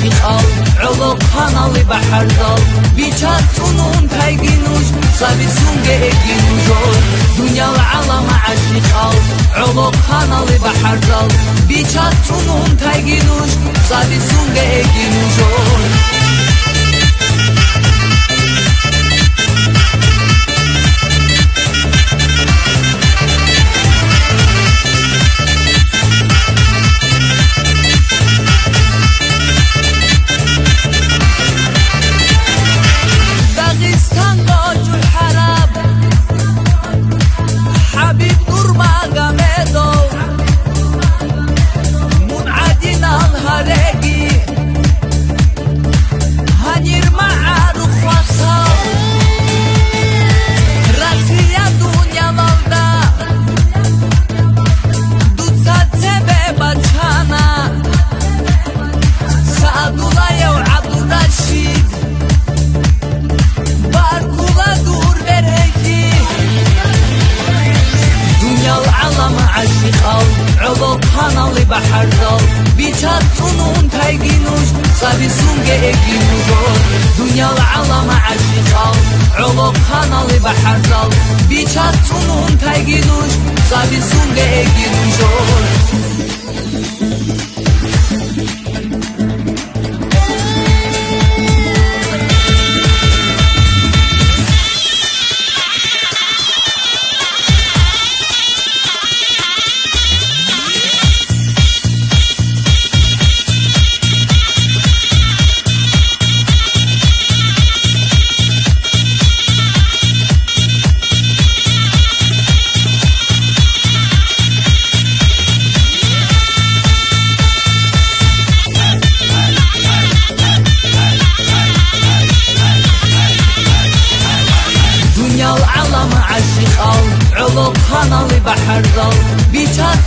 عاشق al علو kanalı bahar dal biçatunun tayginuş sabisun geeginujor Dünyalı alama aşık al علو kanalı bahar dal biçatunun tayginuş sabisun geeginujor علو kanalı bahar dal biçatunun tayginuş sabisun geeginujor Dünyalı alama aşık al علو kanalı bahar dal biçatunun tayginuş sabisun geeginujor علو kanalı bahar dal biçat